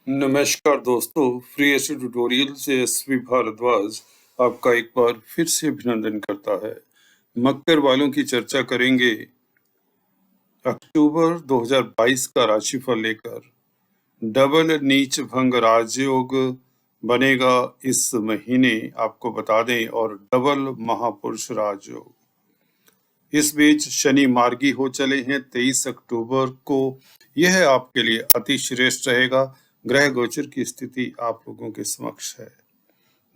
नमस्कार दोस्तों, free AC tutorial से एसवी भारद्वाज आपका एक बार फिर से अभिनंदन करता है। मकर वालों की चर्चा करेंगे अक्टूबर 2022 का राशिफल लेकर। डबल नीच भंग राजयोग बनेगा इस महीने, आपको बता दें, और डबल महापुरुष राजयोग। इस बीच शनि मार्गी हो चले हैं 23 अक्टूबर को। यह आपके लिए अति श्रेष्ठ रहेगा। ग्रह गोचर की स्थिति आप लोगों के समक्ष है।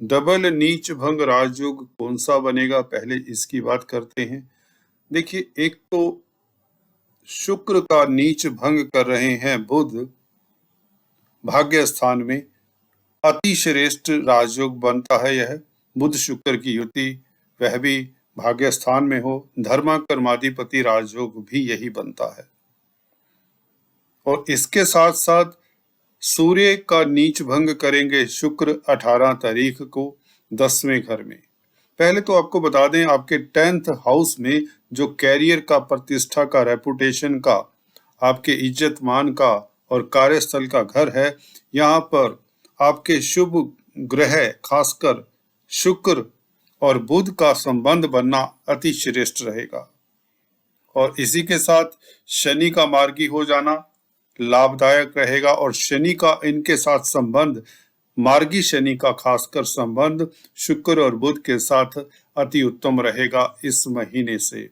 डबल नीच भंग राजयोग कौन सा बनेगा, पहले इसकी बात करते हैं। देखिए, एक तो शुक्र का नीच भंग कर रहे हैं बुध भाग्य स्थान में। अति श्रेष्ठ राजयोग बनता है यह। बुध शुक्र की युति, वह भी भाग्य स्थान में हो। धर्मा कर्माधिपति राजयोग भी यही बनता है। और इसके साथ साथ सूर्य का नीच भंग करेंगे शुक्र 18 तारीख को 10वें घर में। पहले तो आपको बता दें, आपके 10th हाउस में जो कैरियर का, प्रतिष्ठा का, रेपुटेशन का, आपके इज्जत मान का और कार्यस्थल का घर है, यहाँ पर आपके शुभ ग्रह खासकर शुक्र और बुध का संबंध बनना अति श्रेष्ठ रहेगा। और इसी के साथ शनि का मार्गी हो जाना लाभदायक रहेगा। और शनि का इनके साथ संबंध, मार्गी शनि का खासकर संबंध शुक्र और बुध के साथ अति उत्तम रहेगा इस महीने से।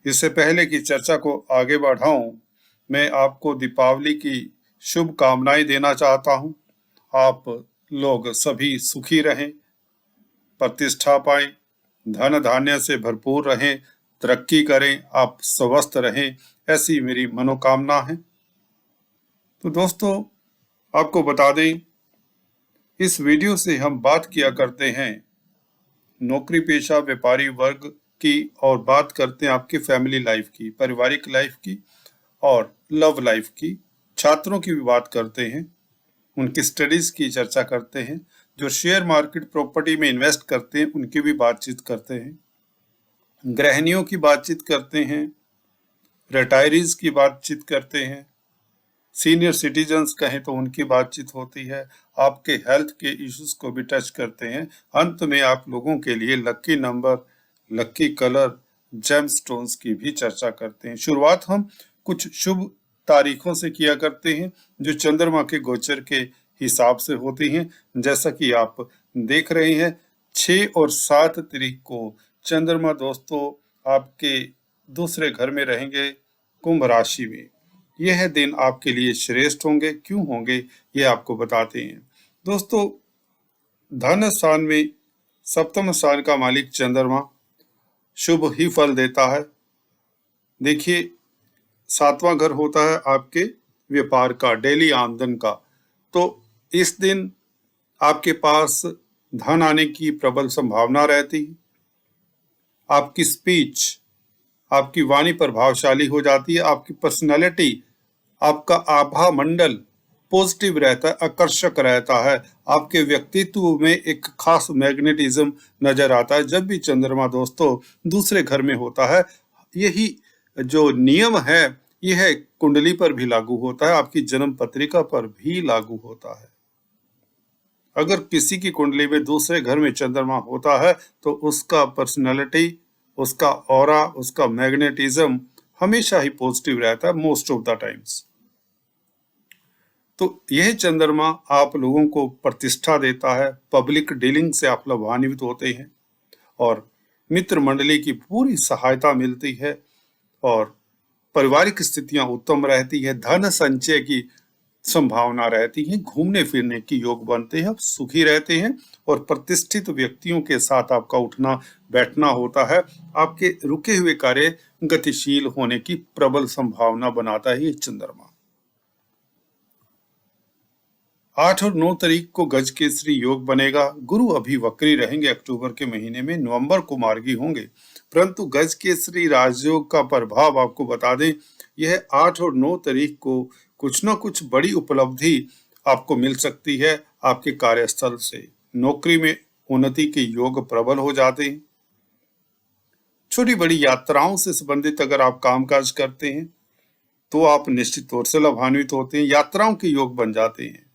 इससे पहले की चर्चा को आगे बढ़ाऊं, मैं आपको दीपावली की शुभ कामनाएं देना चाहता हूं। आप लोग सभी सुखी रहें, प्रतिष्ठा पाएं, धन धान्य से भरपूर रहें, तरक्की करें, आप स्वस्थ रहें, ऐसी मेरी मनोकामना है। तो दोस्तों, आपको बता दें, इस वीडियो से हम बात किया करते हैं नौकरी पेशा व्यापारी वर्ग की, और बात करते हैं आपकी फैमिली लाइफ की, पारिवारिक लाइफ की और लव लाइफ की। छात्रों की भी बात करते हैं, उनकी स्टडीज की चर्चा करते हैं। जो शेयर मार्केट प्रॉपर्टी में इन्वेस्ट करते हैं उनकी भी बातचीत करते हैं। गृहिणियों की बातचीत करते हैं, रिटायरीज की बातचीत करते हैं, सीनियर सिटीजन्स कहें तो उनकी बातचीत होती है। आपके हेल्थ के इश्यूज को भी टच करते हैं। अंत में आप लोगों के लिए lucky number, lucky colour, gemstones की भी चर्चा करते हैं। शुरुआत हम कुछ शुभ तारीखों से किया करते हैं जो चंद्रमा के गोचर के हिसाब से होती हैं। जैसा कि आप देख रहे हैं, 6 और 7 तारीख को चंद्रमा दोस्तों आपके दूसरे घर में रहेंगे, कुंभ राशि में। यह दिन आपके लिए श्रेष्ठ होंगे। क्यों होंगे, ये आपको बताते हैं। दोस्तों, धन स्थान में सप्तम स्थान का मालिक चंद्रमा शुभ ही फल देता है। देखिए, 7वां घर होता है आपके व्यापार का, डेली आमदन का। तो इस दिन आपके पास धन आने की प्रबल संभावना रहती है। आपकी स्पीच, आपकी वाणी प्रभावशाली हो जाती है। आपकी पर्सनैलिटी, आपका आभा मंडल पॉजिटिव रहता है, आकर्षक रहता है। आपके व्यक्तित्व में एक खास मैग्नेटिज्म नजर आता है जब भी चंद्रमा दोस्तों दूसरे घर में होता है। यही जो नियम है यह कुंडली पर भी लागू होता है, आपकी जन्म पत्रिका पर भी लागू होता है। अगर किसी की कुंडली में दूसरे घर में चंद्रमा होता है तो उसका पर्सनैलिटी, उसका ऑरा, उसका मैग्नेटिज्म हमेशा ही पॉजिटिव रहता है, मोस्ट ऑफ द टाइम्स। तो यह चंद्रमा आप लोगों को प्रतिष्ठा देता है, पब्लिक डीलिंग से आप लाभान्वित होते हैं और मित्र मंडली की पूरी सहायता मिलती है और पारिवारिक स्थितियां उत्तम रहती है। धन संचय की संभावना रहती है, घूमने फिरने की योग बनते हैं, आप सुखी रहते हैं और प्रतिष्ठित व्यक्तियों के साथ आपका उठना बैठना होता है। आपके रुके हुए कार्य गतिशील होने की प्रबल संभावना बनाता है ये चंद्रमा। 8 और 9 तारीख को गज केसरी योग बनेगा। गुरु अभी वक्री रहेंगे अक्टूबर के महीने में, नवंबर को मार्गी होंगे, परंतु गज केसरी राजयोग का प्रभाव आपको बता दें, यह 8 और 9 तारीख को कुछ न कुछ बड़ी उपलब्धि आपको मिल सकती है। आपके कार्यस्थल से नौकरी में उन्नति के योग प्रबल हो जाते हैं। छोटी बड़ी यात्राओं से संबंधित अगर आप कामकाज करते हैं तो आप निश्चित तौर से लाभान्वित होते हैं, यात्राओं के योग बन जाते हैं।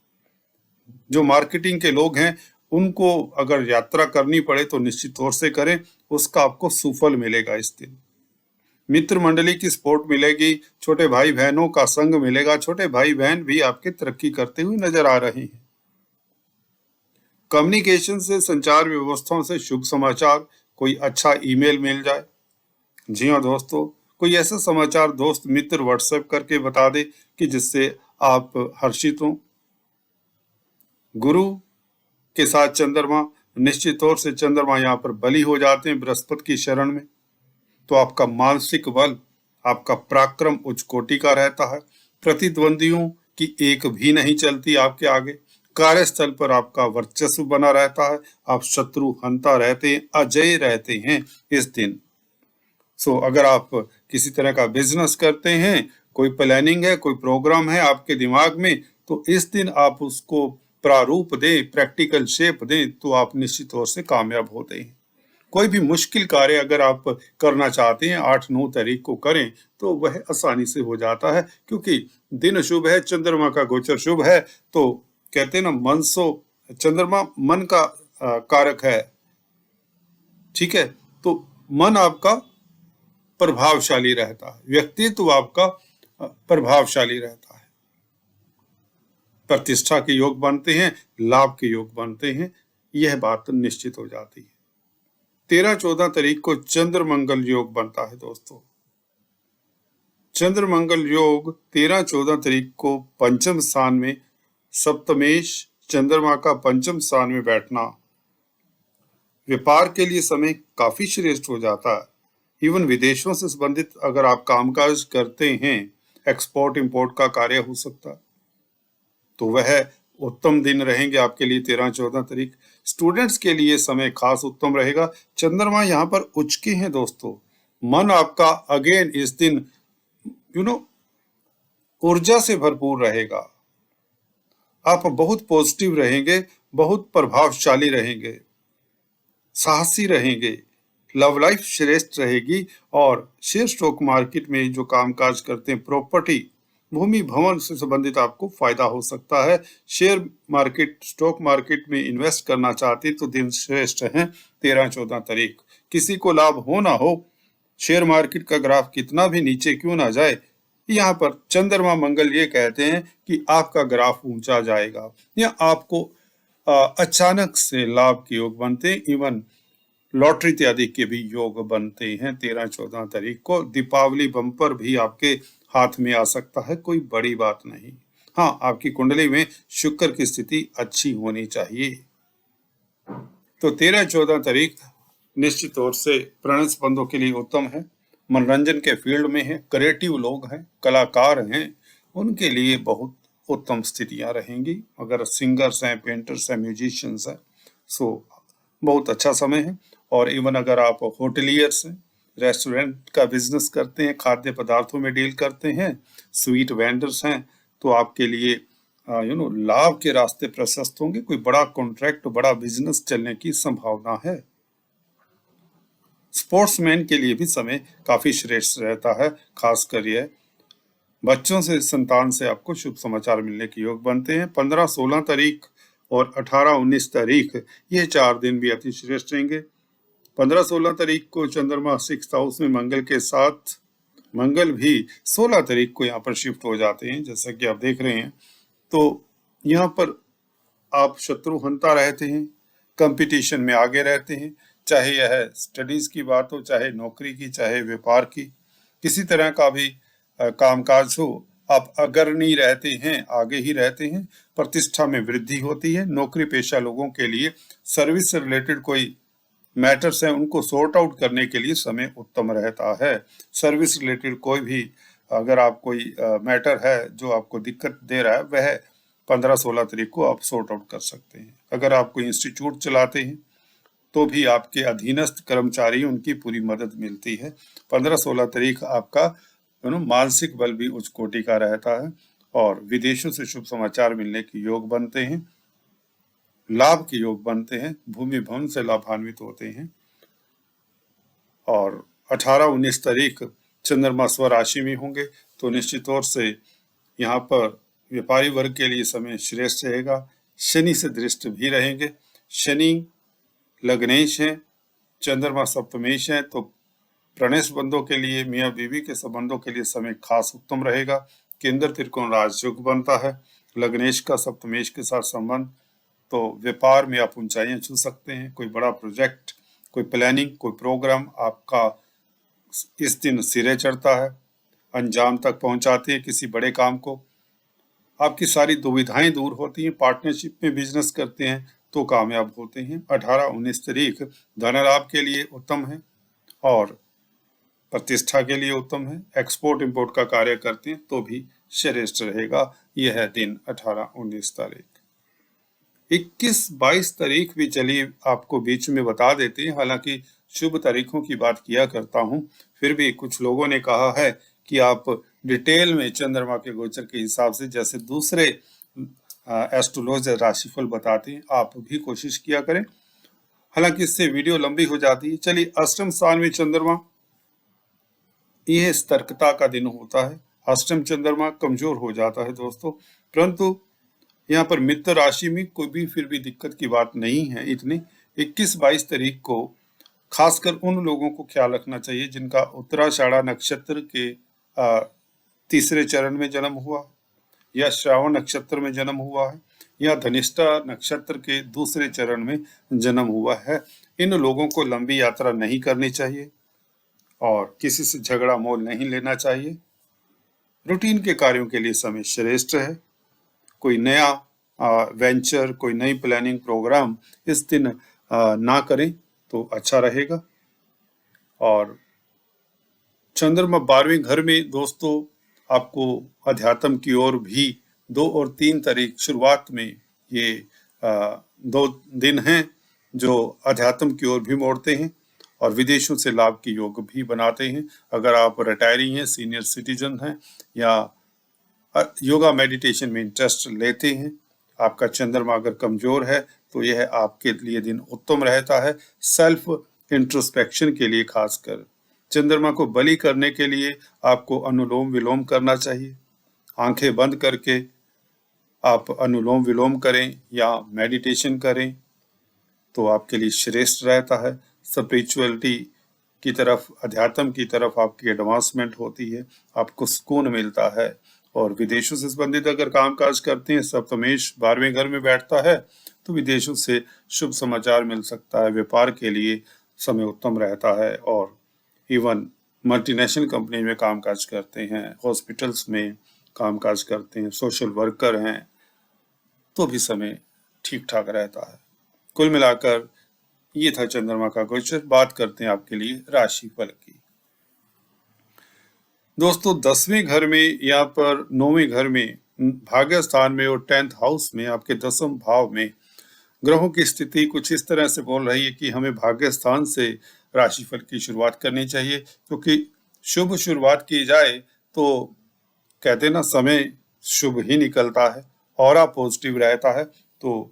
जो मार्केटिंग के लोग हैं उनको अगर यात्रा करनी पड़े तो निश्चित तौर से करें, उसका आपको सुफल मिलेगा इस दिन। मित्र मंडली की सपोर्ट मिलेगी, छोटे भाई बहनों का संग मिलेगा, छोटे भाई बहन भी आपके तरक्की करते हुए नजर आ रहे हैं। कम्युनिकेशन से, संचार व्यवस्थाओं से शुभ समाचार, कोई अच्छा ईमेल मिल जाए। जी हाँ दोस्तों, कोई ऐसा समाचार दोस्त मित्र व्हाट्सएप करके बता दे कि जिससे आप हर्षित हों। गुरु के साथ चंद्रमा, निश्चित तौर से चंद्रमा यहाँ पर बली हो जाते हैं बृहस्पति की शरण में, तो आपका मानसिक बल, आपका पराक्रम उच्च कोटि का रहता है। प्रतिद्वंदियों की एक भी नहीं चलती आपके आगे। कार्यस्थल पर आपका वर्चस्व बना रहता है, आप शत्रु हंता रहते हैं, अजय रहते हैं इस दिन। अगर आप किसी तरह का बिजनेस करते हैं, कोई प्लानिंग है, कोई प्रोग्राम है आपके दिमाग में, तो इस दिन आप उसको प्रारूप दें, प्रैक्टिकल शेप दें, तो आप निश्चित तौर से कामयाब होते हैं। कोई भी मुश्किल कार्य अगर आप करना चाहते हैं 8-9 तारीख को करें तो वह आसानी से हो जाता है, क्योंकि दिन शुभ है, चंद्रमा का गोचर शुभ है। तो कहते हैं ना, मन सो चंद्रमा मन का कारक है, ठीक है। तो मन आपका प्रभावशाली रहता है, व्यक्तित्व आपका प्रभावशाली रहता है, प्रतिष्ठा के योग बनते हैं, लाभ के योग बनते हैं, यह बात निश्चित हो जाती है। 13-14 तारीख को चंद्र मंगल योग बनता है दोस्तों। चंद्र मंगल योग 13-14 तारीख को पंचम स्थान में, सप्तमेश चंद्रमा का पंचम स्थान में बैठना व्यापार के लिए समय काफी श्रेष्ठ हो जाता है। इवन विदेशों से संबंधित अगर आप कामकाज करते हैं, एक्सपोर्ट इंपोर्ट का कार्य हो सकता है, तो वह उत्तम दिन रहेंगे आपके लिए 13-14 तारीख। स्टूडेंट्स के लिए समय खास उत्तम रहेगा। चंद्रमा यहाँ पर उच्च के हैं दोस्तों। मन आपका अगेन इस दिन ऊर्जा से भरपूर रहेगा। आप बहुत पॉजिटिव रहेंगे, बहुत प्रभावशाली रहेंगे, साहसी रहेंगे, लव लाइफ श्रेष्ठ रहेगी। और शेयर स्टॉक मार्केट में जो कामकाज करते हैं, प्रॉपर्टी, भूमि भवन से संबंधित आपको फायदा हो सकता है। शेयर मार्केट, स्टॉक मार्केट में इन्वेस्ट करना चाहते तो दिन श्रेष्ठ है 13-14 तारीख। किसी को लाभ हो ना हो, शेयर मार्केट का ग्राफ कितना भी नीचे क्यों ना जाए, यहाँ पर चंद्रमा मंगल ये कहते हैं कि आपका ग्राफ ऊंचा जाएगा या आपको अचानक से लाभ के योग बनते हैं। इवन लॉटरी इत्यादि के भी योग बनते हैं 13-14 तारीख को। दीपावली बम्पर भी आपके हाथ में आ सकता है, कोई बड़ी बात नहीं। हाँ, आपकी कुंडली में शुक्र की स्थिति अच्छी होनी चाहिए। तो 13-14 तारीख निश्चित तौर से प्रणय संबंधों के लिए उत्तम है। मनोरंजन के फील्ड में है, क्रिएटिव लोग हैं, कलाकार हैं, उनके लिए बहुत उत्तम स्थितियां रहेंगी। अगर सिंगर्स हैं, पेंटर्स हैं, म्यूजिशियंस हैं, बहुत अच्छा समय है। और इवन अगर आप होटलियर्स हैं, रेस्टोरेंट का बिजनेस करते हैं, खाद्य पदार्थों में डील करते हैं, स्वीट वेंडर्स हैं, तो आपके लिए लाभ के रास्ते प्रशस्त होंगे। कोई बड़ा कॉन्ट्रैक्ट, बड़ा बिजनेस चलने की संभावना है। स्पोर्ट्समैन के लिए भी समय काफी श्रेष्ठ रहता है, खासकर यह बच्चों से, संतान से आपको शुभ समाचार मिलने के योग बनते हैं। 15-16 तारीख और 18-19 तारीख, ये 4 दिन भी अति श्रेष्ठ रहेंगे। 15-16 तारीख को चंद्रमा 6th हाउस में मंगल के साथ, मंगल भी 16 तारीख को यहाँ पर शिफ्ट हो जाते हैं, जैसा कि आप देख रहे हैं। तो यहाँ पर आप शत्रु हंता रहते हैं, कंपटीशन में आगे रहते हैं, चाहे यह स्टडीज की बात हो, चाहे नौकरी की, चाहे व्यापार की, किसी तरह का भी कामकाज हो, आप अग्रणी रहते हैं, आगे ही रहते हैं। प्रतिष्ठा में वृद्धि होती है। नौकरी पेशा लोगों के लिए सर्विस से रिलेटेड कोई मैटर्स हैं, उनको सॉर्ट आउट करने के लिए समय उत्तम रहता है। सर्विस रिलेटेड कोई भी अगर आप कोई मैटर है जो आपको दिक्कत दे रहा है, वह 15-16 तारीख को आप सॉर्ट आउट कर सकते हैं। अगर आप कोई इंस्टीट्यूट चलाते हैं तो भी आपके अधीनस्थ कर्मचारी, उनकी पूरी मदद मिलती है। 15-16 तारीख आपका मानसिक बल भी उच्च कोटि का रहता है और विदेशों से शुभ समाचार मिलने के योग बनते हैं, लाभ के योग बनते हैं, भूमि भवन से लाभान्वित होते हैं। और 18-19 तारीख चंद्रमा स्वराशि में होंगे, तो निश्चित तौर से यहाँ पर व्यापारी वर्ग के लिए समय श्रेष्ठ रहेगा। शनि से दृष्ट भी रहेंगे। शनि लग्नेश है, चंद्रमा सप्तमेश है, तो प्रणय संबंधों के लिए, मियाँ बीवी के संबंधों के लिए समय खास उत्तम रहेगा। केंद्र त्रिकोण राजयोग बनता है। लग्नेश का सप्तमेश के साथ संबंध, तो व्यापार में आप ऊंचाइयां छू सकते हैं। कोई बड़ा प्रोजेक्ट, कोई प्लानिंग, कोई प्रोग्राम आपका इस दिन सिरे चढ़ता है, अंजाम तक पहुंचाते हैं किसी बड़े काम को। आपकी सारी दुविधाएं दूर होती हैं। पार्टनरशिप में बिजनेस करते हैं तो कामयाब होते हैं। 18-19 तारीख धन लाभ के लिए उत्तम है और प्रतिष्ठा के लिए उत्तम है। एक्सपोर्ट इंपोर्ट का कार्य करते हैं तो भी श्रेष्ठ रहेगा। यह है दिन 18-19 तारीख। 21-22 तारीख भी चलिए आपको बीच में बता देते हैं। हालांकि शुभ तारीखों की बात किया करता हूं, फिर भी कुछ लोगों ने कहा है कि आप डिटेल में चंद्रमा के गोचर के हिसाब से जैसे दूसरे एस्ट्रोलॉजर राशिफल बताते हैं, आप भी कोशिश किया करें। हालांकि इससे वीडियो लंबी हो जाती है। चलिए, अष्टम स्थान में चंद्रमा, यह सतर्कता का दिन होता है। अष्टम चंद्रमा कमजोर हो जाता है दोस्तों, परंतु यहाँ पर मित्र राशि में कोई भी फिर भी दिक्कत की बात नहीं है इतनी। 21-22 तारीख को खासकर उन लोगों को ख्याल रखना चाहिए जिनका उत्तराषाढ़ा नक्षत्र के तीसरे चरण में जन्म हुआ, या श्रावण नक्षत्र में जन्म हुआ है, या धनिष्ठा नक्षत्र के दूसरे चरण में जन्म हुआ है। इन लोगों को लंबी यात्रा नहीं करनी चाहिए और किसी से झगड़ा मोल नहीं लेना चाहिए। रूटीन के कार्यों के लिए समय श्रेष्ठ है। कोई नया वेंचर, कोई नई प्लानिंग प्रोग्राम इस दिन ना करें तो अच्छा रहेगा। और चंद्रमा 12वें घर में दोस्तों आपको अध्यात्म की ओर भी 2 और 3 तारीख शुरुआत में ये 2 दिन हैं जो अध्यात्म की ओर भी मोड़ते हैं और विदेशों से लाभ की योग भी बनाते हैं। अगर आप रिटायरी हैं, सीनियर सिटीजन हैं या योगा मेडिटेशन में इंटरेस्ट लेते हैं, आपका चंद्रमा अगर कमजोर है तो यह आपके लिए दिन उत्तम रहता है। सेल्फ इंट्रोस्पेक्शन के लिए खासकर चंद्रमा को बलि करने के लिए आपको अनुलोम विलोम करना चाहिए। आंखें बंद करके आप अनुलोम विलोम करें या मेडिटेशन करें तो आपके लिए श्रेष्ठ रहता है। स्पिरिचुअलिटी की तरफ, अध्यात्म की तरफ आपकी एडवांसमेंट होती है, आपको सुकून मिलता है। और विदेशों से संबंधित अगर कामकाज करते हैं, सप्तमेश 12वें घर में बैठता है तो विदेशों से शुभ समाचार मिल सकता है। व्यापार के लिए समय उत्तम रहता है और इवन मल्टीनेशनल कंपनी में कामकाज करते हैं, हॉस्पिटल्स में कामकाज करते हैं, सोशल वर्कर हैं तो भी समय ठीक ठाक रहता है। कुल मिलाकर ये था चंद्रमा का गोचर। बात करते हैं आपके लिए राशिफल की। दोस्तों 10वें घर में, यहाँ पर 9वें घर में, भाग्य स्थान में और 10th हाउस में, आपके 10th भाव में ग्रहों की स्थिति कुछ इस तरह से बोल रही है कि हमें भाग्य स्थान से राशिफल की शुरुआत करनी चाहिए, क्योंकि शुभ शुरुआत की जाए तो कहते ना समय शुभ ही निकलता है, ऑरा पॉजिटिव रहता है। तो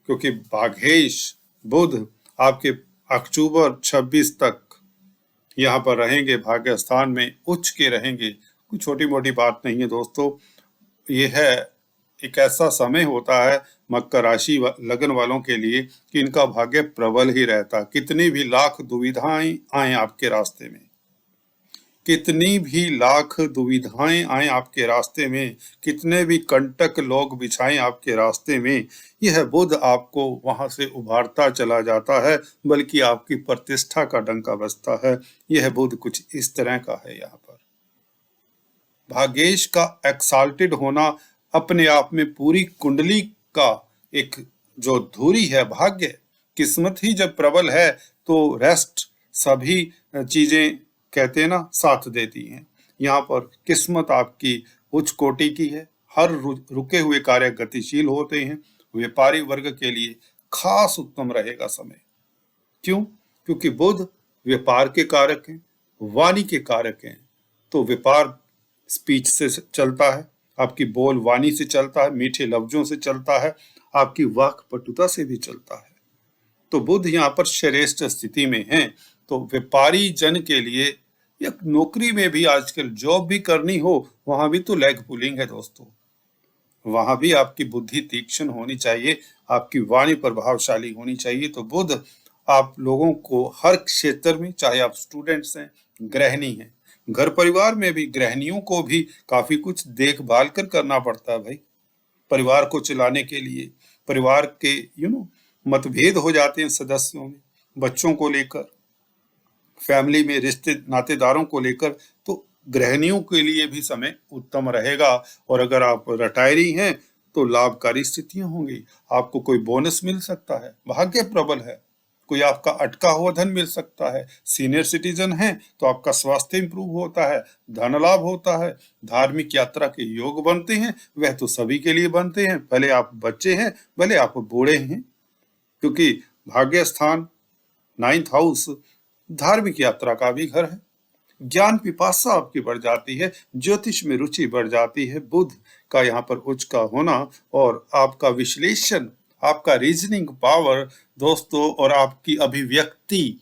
क्योंकि भाग्येश बुध आपके अक्टूबर 26 तक यहाँ पर रहेंगे, भाग्य स्थान में उच्च के रहेंगे, कोई छोटी मोटी बात नहीं है दोस्तों। यह है एक ऐसा समय होता है मकर राशि लगन वालों के लिए कि इनका भाग्य प्रबल ही रहता। कितनी भी लाख दुविधाएं आए आपके रास्ते में, कितनी भी लाख दुविधाएं आए आपके रास्ते में, कितने भी कंटक लोग बिछाएं आपके रास्ते में, यह बुध आपको वहां से उभारता चला जाता है, बल्कि आपकी प्रतिष्ठा का डंका बजता है। यह बुध कुछ इस तरह का है। यहाँ पर भाग्येश का एक्साल्टेड होना अपने आप में पूरी कुंडली का एक जो धुरी है, भाग्य किस्मत ही जब प्रबल है तो रेस्ट सभी चीजें कहते हैं ना साथ देती हैं। यहाँ पर किस्मत आपकी उच्च कोटि की है। हर रुके हुए कार्य गतिशील होते हैं। व्यापारी वर्ग के लिए खास उत्तम रहेगा समय। क्यों? क्योंकि बुध व्यापार के कारक हैं, वाणी के कारक हैं। तो व्यापार स्पीच से चलता है, आपकी बोल वाणी से चलता है, मीठे लफ्जों से चलता है, आपकी वाक पटुता से भी चलता है। तो बुध यहाँ पर श्रेष्ठ स्थिति में है। तो व्यापारी जन के लिए या नौकरी में भी आजकल जॉब भी करनी हो, वहां भी तो लेग पुलिंग है दोस्तों। वहां भी आपकी बुद्धि तीक्ष्ण होनी चाहिए, आपकी वाणी प्रभावशाली होनी चाहिए। तो बुध आप लोगों को हर क्षेत्र में, चाहे आप स्टूडेंट्स हैं, गृहिणी हैं, घर परिवार में भी गृहिणियों को भी काफी कुछ देखभाल कर करना पड़ता है भाई। परिवार को चलाने के लिए परिवार के मतभेद हो जाते हैं सदस्यों में, बच्चों को लेकर, फैमिली में रिश्ते नातेदारों को लेकर। तो गृहिणियों के लिए भी समय उत्तम रहेगा। और अगर आप रिटायरी हैं तो लाभकारी स्थितियां होंगी, आपको कोई बोनस मिल सकता है, भाग्य प्रबल है, कोई आपका अटका हुआ धन मिल सकता है। सीनियर सिटीजन है तो आपका स्वास्थ्य इंप्रूव होता है, धन लाभ होता है, धार्मिक यात्रा के योग बनते हैं। वह तो सभी के लिए बनते हैं, भले आप बच्चे हैं भले आप बूढ़े हैं, क्योंकि भाग्य स्थान 9th हाउस धार्मिक यात्रा का भी घर है। ज्ञान पिपासा आपकी बढ़ जाती है, ज्योतिष में रुचि बढ़ जाती है। बुध का यहाँ पर उच्च का होना और आपका विश्लेषण, आपका रीजनिंग पावर दोस्तों, और आपकी अभिव्यक्ति,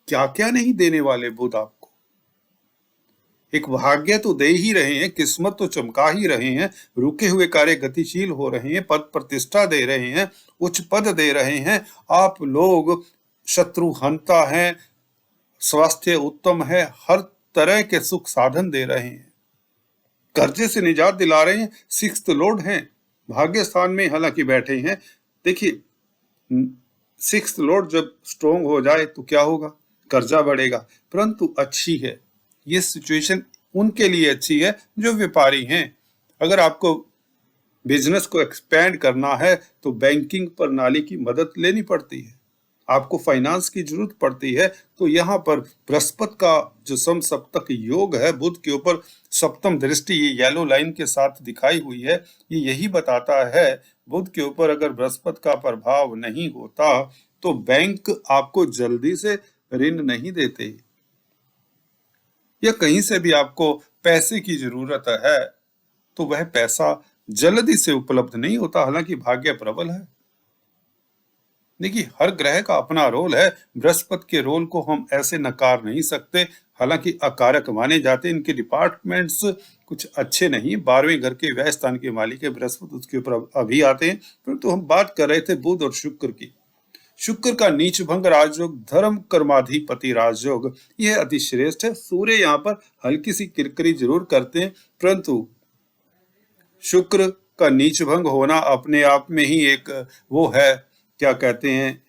क्या क्या नहीं देने वाले बुध आपको। एक भाग्य तो दे ही रहे हैं, किस्मत तो चमका ही रहे हैं, रुके हुए कार्य गतिशील हो रहे हैं, पद प्रतिष्ठा दे रहे हैं, उच्च पद दे रहे हैं। आप लोग शत्रु हंता हैं, स्वास्थ्य उत्तम है, हर तरह के सुख साधन दे रहे हैं, कर्जे से निजात दिला रहे हैं। 6th लॉर्ड हैं, भाग्य स्थान में हालांकि बैठे हैं। देखिए 6th लॉर्ड जब स्ट्रोंग हो जाए तो क्या होगा, कर्जा बढ़ेगा, परंतु अच्छी है ये सिचुएशन, उनके लिए अच्छी है जो व्यापारी हैं। अगर आपको बिजनेस को एक्सपेंड करना है तो बैंकिंग प्रणाली की मदद लेनी पड़ती है, आपको फाइनेंस की जरूरत पड़ती है। तो यहाँ पर बृहस्पति का जो समसप्तक योग है बुध के ऊपर, सप्तम दृष्टि ये येलो लाइन के साथ दिखाई हुई है, ये यही बताता है बुध के ऊपर अगर बृहस्पति का प्रभाव नहीं होता तो बैंक आपको जल्दी से ऋण नहीं देते, या कहीं से भी आपको पैसे की जरूरत है तो वह पैसा जल्दी से उपलब्ध नहीं होता, हालांकि भाग्य प्रबल है। देखिए हर ग्रह का अपना रोल है, बृहस्पति के रोल को हम ऐसे नकार नहीं सकते, हालांकि अकारक माने जाते, इनके डिपार्टमेंट्स कुछ अच्छे नहीं। 12वें घर के व्यय स्थान के मालिक है बृहस्पति, उसके ऊपर अभी आते हैं, परंतु हम बात कर रहे थे बुध और शुक्र की। शुक्र का नीच भंग राजयोग, धर्म कर्माधिपति राजयोग, यह अति श्रेष्ठ है। सूर्य यहाँ पर हल्की सी किरकिरी जरूर करते हैं, परंतु शुक्र का नीच भंग होना अपने आप में ही एक वो है, क्या कहते हैं,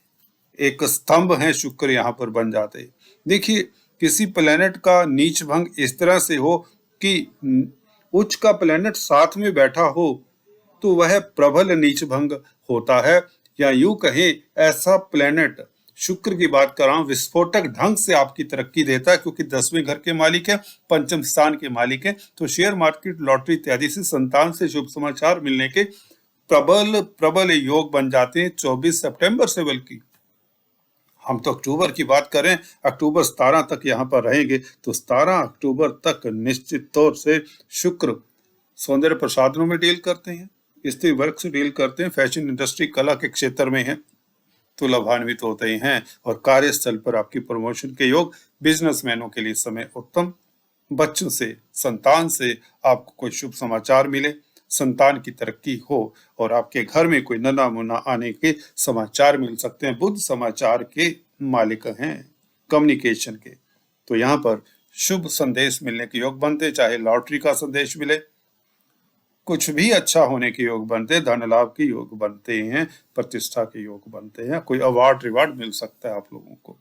एक स्तंभ है, शुक्र यहाँ पर बन जाते। देखिए किसी प्लेनेट का नीच भंग इस तरह से हो कि उच्च का प्लेनेट साथ में बैठा हो तो वह प्रबल नीच भंग होता है, या यूं कहें ऐसा प्लेनेट, शुक्र की बात कर रहा हूं, विस्फोटक ढंग से आपकी तरक्की देता है, क्योंकि 10वें घर के मालिक है, पंचम स्थान के मालिक है। तो शेयर मार्केट, लॉटरी इत्यादि से, संतान से शुभ समाचार मिलने के प्रबल प्रबल योग बन जाते हैं 24 सितंबर से। बल्कि हम तो अक्टूबर की बात करें, अक्टूबर 17 तक यहाँ पर रहेंगे, तो 17 अक्टूबर तक निश्चित तौर से शुक्र सौंदर्य प्रसाधनों में डील करते हैं, स्त्री वर्ग से डील करते हैं, फैशन इंडस्ट्री कला के क्षेत्र में है तो लाभान्वित होते हैं। और कार्यस्थल पर आपकी प्रमोशन के योग, बिजनेसमैनों के लिए समय उत्तम, बच्चों से, संतान से आपको कोई शुभ समाचार मिले, संतान की तरक्की हो और आपके घर में कोई नना मुना आने के समाचार मिल सकते हैं। बुध समाचार के मालिक हैं, कम्युनिकेशन के, तो यहाँ पर शुभ संदेश मिलने के योग बनते, चाहे लॉटरी का संदेश मिले, कुछ भी अच्छा होने के योग बनते, धन लाभ के योग बनते हैं, प्रतिष्ठा के योग बनते हैं, कोई अवार्ड रिवार्ड मिल सकता है आप लोगों को।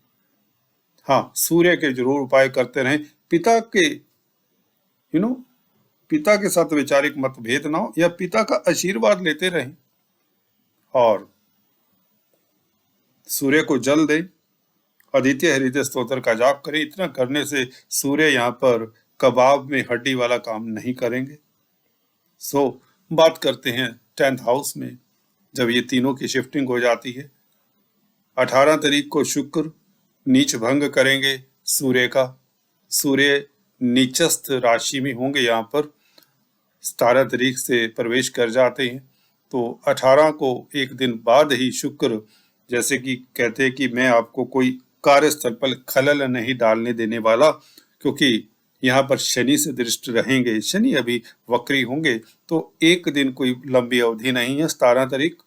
हाँ, सूर्य के जरूर उपाय करते रहें, पिता के पिता के साथ वैचारिक मतभेद ना हो, या पिता का आशीर्वाद लेते रहें, और सूर्य को जल दें, आदित्य हृदय स्तोत्र का जाप करें। इतना करने से सूर्य यहाँ पर कबाब में हड्डी वाला काम नहीं करेंगे। बात करते हैं 10th हाउस में, जब ये तीनों की शिफ्टिंग हो जाती है, 18 तारीख को शुक्र नीच भंग करेंगे सूर्य का, सूर्य नीचस्थ राशि में होंगे, यहाँ पर 17 तारीख से प्रवेश कर जाते हैं, तो 18 को एक दिन बाद ही शुक्र, जैसे कि कहते हैं कि मैं आपको कोई कार्यस्थल पर खलल नहीं डालने देने वाला, क्योंकि यहाँ पर शनि से दृष्टि रहेंगे, शनि अभी वक्री होंगे, तो एक दिन कोई लंबी अवधि नहीं है। 17 तारीख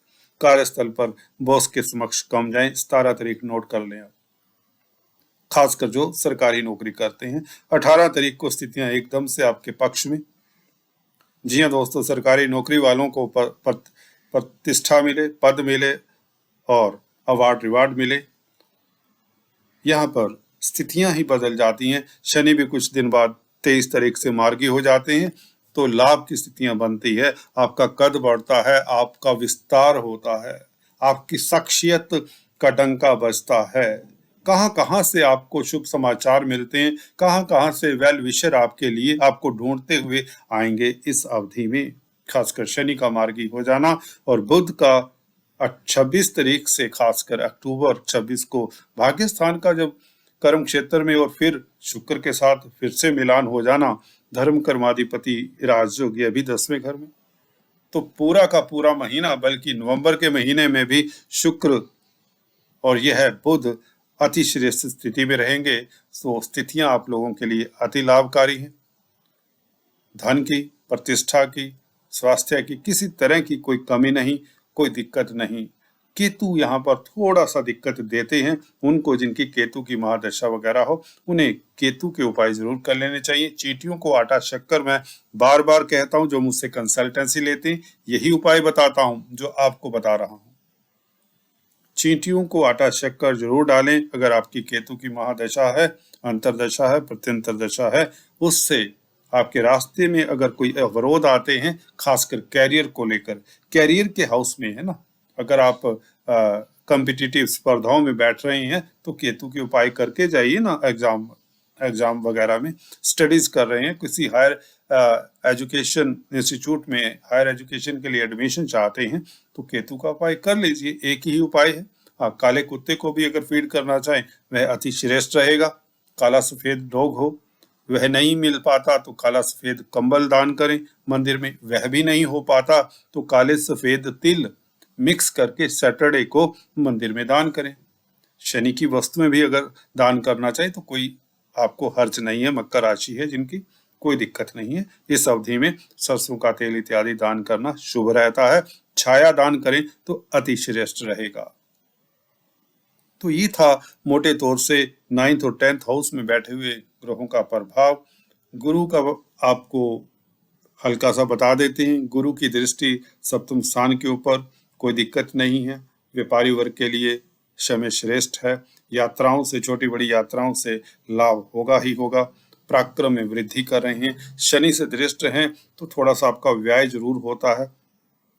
कार्यस्थल पर बॉस के समक्ष कम जाएं, 17 तारीख नोट कर लें आप, खासकर जो सरकारी नौकरी करते हैं। 18 तारीख को स्थितियां एकदम से आपके पक्ष में। जी हाँ दोस्तों, सरकारी नौकरी वालों को प्रतिष्ठा मिले, पद मिले और अवार्ड रिवार्ड मिले। यहाँ पर स्थितियां ही बदल जाती हैं। शनि भी कुछ दिन बाद 23 तारीख से मार्गी हो जाते हैं, तो लाभ की स्थितियां बनती है, आपका कद बढ़ता है, आपका विस्तार होता है, आपकी शख्सियत का डंका बजता है। कहाँ कहाँ से आपको शुभ समाचार मिलते हैं, कहाँ कहाँ से वेल विशर आपके लिए आपको ढूंढते हुए आएंगे इस अवधि में। खासकर शनि का मार्गी हो जाना और बुध का 26 तारीख से, खासकर अक्टूबर 26 को भाग्य स्थान का जब कर्म क्षेत्र में और फिर शुक्र के साथ फिर से मिलान हो जाना, धर्म कर्माधिपति राजयोग अभी 10वें घर में, तो पूरा का पूरा महीना, बल्कि नवंबर के महीने में भी शुक्र और यह बुध अति श्रेष्ठ स्थिति में रहेंगे। तो स्थितियां आप लोगों के लिए अति लाभकारी हैं। धन की, प्रतिष्ठा की, स्वास्थ्य की किसी तरह की कोई कमी नहीं, कोई दिक्कत नहीं। केतु यहाँ पर थोड़ा सा दिक्कत देते हैं उनको जिनकी केतु की महादशा वगैरह हो, उन्हें केतु के उपाय जरूर कर लेने चाहिए। चींटियों को आटा शक्कर मैं बार बार कहता हूं, जो मुझसे कंसल्टेंसी लेते हैं यही उपाय बताता हूं जो आपको बता रहा हूं। चींटियों को आटा शक्कर जरूर डालें अगर आपकी केतु की महादशा है, अंतरदशा है, प्रत्यंतर दशा है। उससे आपके रास्ते में अगर कोई अवरोध आते हैं, खासकर कैरियर को लेकर, कैरियर के हाउस में है ना, अगर आप कॉम्पिटिटिव स्पर्धाओं में बैठ रहे हैं तो केतु के उपाय करके जाइए ना। एग्जाम वगैरह में स्टडीज कर रहे हैं, किसी हायर एजुकेशन इंस्टीट्यूट में हायर एजुकेशन के लिए एडमिशन चाहते हैं तो केतु का उपाय कर लीजिए। एक ही उपाय है। हाँ, काले कुत्ते को भी अगर फीड करना चाहें वह अति श्रेष्ठ रहेगा। काला सफेद डॉग हो, वह नहीं मिल पाता तो काला सफेद कंबल दान करें मंदिर में, वह भी नहीं हो पाता तो काले सफेद तिल मिक्स करके सैटरडे को मंदिर में दान करें। शनि की वस्तुएं भी अगर दान करना चाहे तो कोई आपको हर्ज नहीं है। मकर राशि है जिनकी, कोई दिक्कत नहीं है। इस अवधि में सरसों का तेल इत्यादि दान करना शुभ रहता है। छाया दान करें तो अति श्रेष्ठ रहेगा। तो ये था मोटे तौर से 9th और 10th हाउस में बैठे हुए ग्रहों का प्रभाव। गुरु का आपको हल्का सा बता देते हैं। गुरु की दृष्टि सप्तम स्थान के ऊपर, कोई दिक्कत नहीं है। व्यापारी वर्ग के लिए समय श्रेष्ठ है। यात्राओं से, छोटी बड़ी यात्राओं से लाभ होगा ही होगा। पराक्रम में वृद्धि कर रहे हैं। शनि से दृष्ट हैं तो थोड़ा सा आपका व्यय जरूर होता है।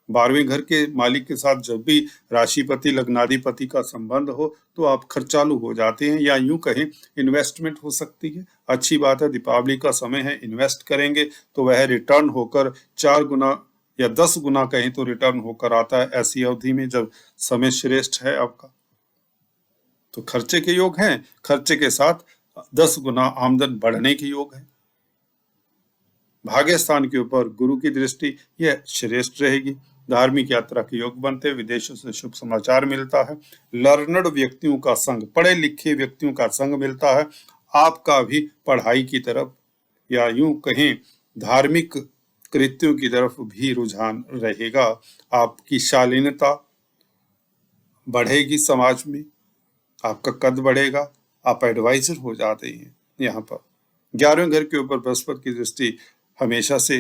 12वें घर के मालिक के साथ जब भी राशिपति लग्नाधिपति का संबंध हो तो आप खर्चालू हो जाते हैं, या यूं कहें इन्वेस्टमेंट हो सकती है। अच्छी बात है, दीपावली का समय है, इन्वेस्ट करेंगे तो वह रिटर्न होकर 4 गुना या 10 गुना कहें तो रिटर्न होकर आता है ऐसी अवधि में जब समय श्रेष्ठ है आपका। तो खर्चे के योग हैं, खर्चे के साथ 10 गुना आमदन बढ़ने के योग है। भाग्य स्थान के ऊपर गुरु की दृष्टि, यह श्रेष्ठ रहेगी। धार्मिक यात्रा के योग बनते, विदेशों से शुभ समाचार मिलता है। लर्नड व्यक्तियों का संग, पढ़े लिखे व्यक्तियों का संग मिलता है। आपका भी पढ़ाई की तरफ या यूं कहें धार्मिक कृत्यों की तरफ भी रुझान रहेगा। आपकी शालीनता बढ़ेगी, समाज में आपका कद बढ़ेगा, आप एडवाइजर हो जाते हैं। यहाँ पर 11वें घर के ऊपर बृहस्पति की दृष्टि हमेशा से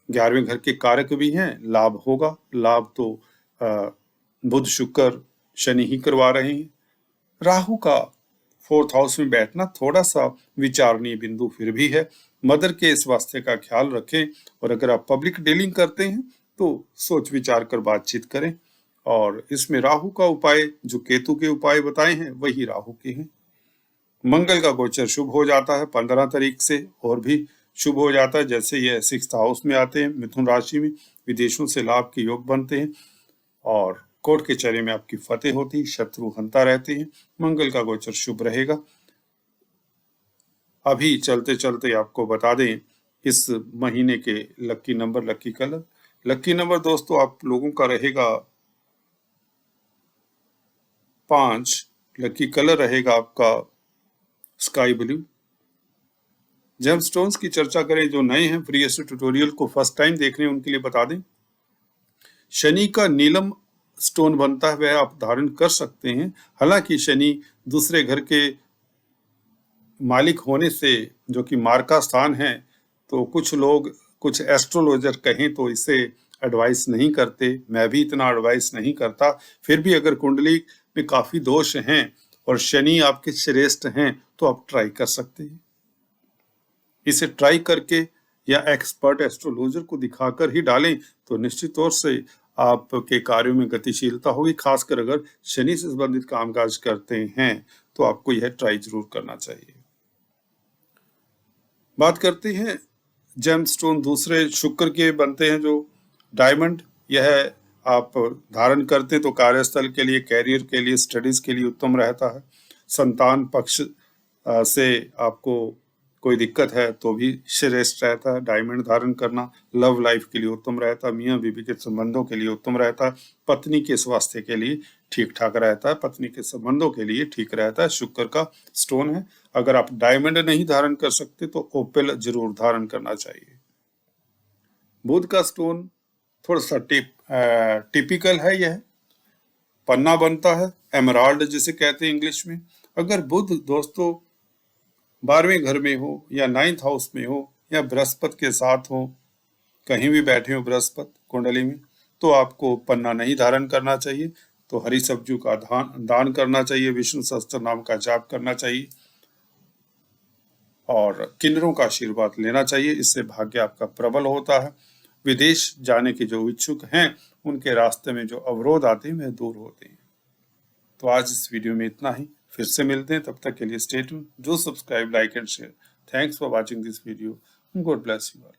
11वें घर के कारक भी हैं, लाभ होगा। लाभ तो बुध शुक्र शनि ही करवा रहे हैं। राहु का 4th हाउस में बैठना थोड़ा सा विचारणीय बिंदु फिर भी है। मदर के स्वास्थ्य का ख्याल रखें, और अगर आप पब्लिक डीलिंग करते हैं तो सोच विचार कर बातचीत करें। और इसमें राहु का उपाय जो केतु के उपाय बताए हैं वही राहु के हैं। मंगल का गोचर शुभ हो जाता है 15 तारीख से, और भी शुभ हो जाता है जैसे यह 6th हाउस में आते हैं, मिथुन राशि में। विदेशों से लाभ के योग बनते हैं और कोर्ट कचहरी में आपकी फतेह होती, शत्रु हंता रहते हैं। मंगल का गोचर शुभ रहेगा। अभी चलते चलते आपको बता दें इस महीने के lucky number, lucky colour. Lucky number दोस्तों आप लोगों का रहेगा 5। लकी कलर रहेगा आपका स्काई ब्लू। जेमस्टोन्स की चर्चा करें, जो नए हैं फ्री एस्ट्रो ट्यूटोरियल को फर्स्ट टाइम देख रहे हैं उनके लिए बता दें, शनि का नीलम स्टोन बनता है, वह आप धारण कर सकते हैं। हालांकि शनि दूसरे घर के मालिक होने से, जो कि मार्का स्थान है, तो कुछ लोग, कुछ एस्ट्रोलॉजर कहें तो इसे एडवाइस नहीं करते, मैं भी इतना एडवाइस नहीं करता। फिर भी अगर कुंडली में काफी दोष हैं और शनि आपके श्रेष्ठ हैं तो आप ट्राई कर सकते हैं। इसे ट्राई करके या एक्सपर्ट एस्ट्रोलॉजर को दिखाकर ही डालें तो निश्चित तौर से आपके कार्यों में गतिशीलता होगी। खासकर अगर शनि से संबंधित कामकाज करते हैं तो आपको यह ट्राई जरूर करना चाहिए। बात करते हैं जेमस्टोन दूसरे शुक्र के बनते हैं, जो डायमंड। यह आप धारण करते हैं तो कार्यस्थल के लिए, कैरियर के लिए, स्टडीज के लिए उत्तम रहता है। संतान पक्ष से आपको कोई दिक्कत है तो भी श्रेष्ठ रहता है डायमंड धारण करना। लव लाइफ के लिए उत्तम रहता है, मियाँ बीवी के संबंधों के लिए उत्तम रहता है, पत्नी के स्वास्थ्य के लिए ठीक ठाक रहता है, पत्नी के संबंधों के लिए ठीक रहता है। शुक्र का स्टोन है। अगर आप डायमंड नहीं धारण कर सकते तो ओपेल जरूर धारण करना चाहिए। बुध का स्टोन थोड़ा सा टिपिकल है, यह पन्ना बनता है, एमराल्ड जिसे कहते हैं इंग्लिश में। अगर बुध दोस्तों 12वें घर में हो या 9th हाउस में हो या बृहस्पति के साथ हो, कहीं भी बैठे हो बृहस्पति कुंडली में, तो आपको पन्ना नहीं धारण करना चाहिए। तो हरी सब्जियों का दान करना चाहिए, विष्णु सहस्त्र नाम का जाप करना चाहिए और किन्नरों का आशीर्वाद लेना चाहिए। इससे भाग्य आपका प्रबल होता है। विदेश जाने के जो इच्छुक हैं उनके रास्ते में जो अवरोध आते हैं वह दूर होते हैं। तो आज इस वीडियो में इतना ही, फिर से मिलते हैं, तब तक के लिए stay tuned, do subscribe, like and share. Thanks for watching this video. God bless you all.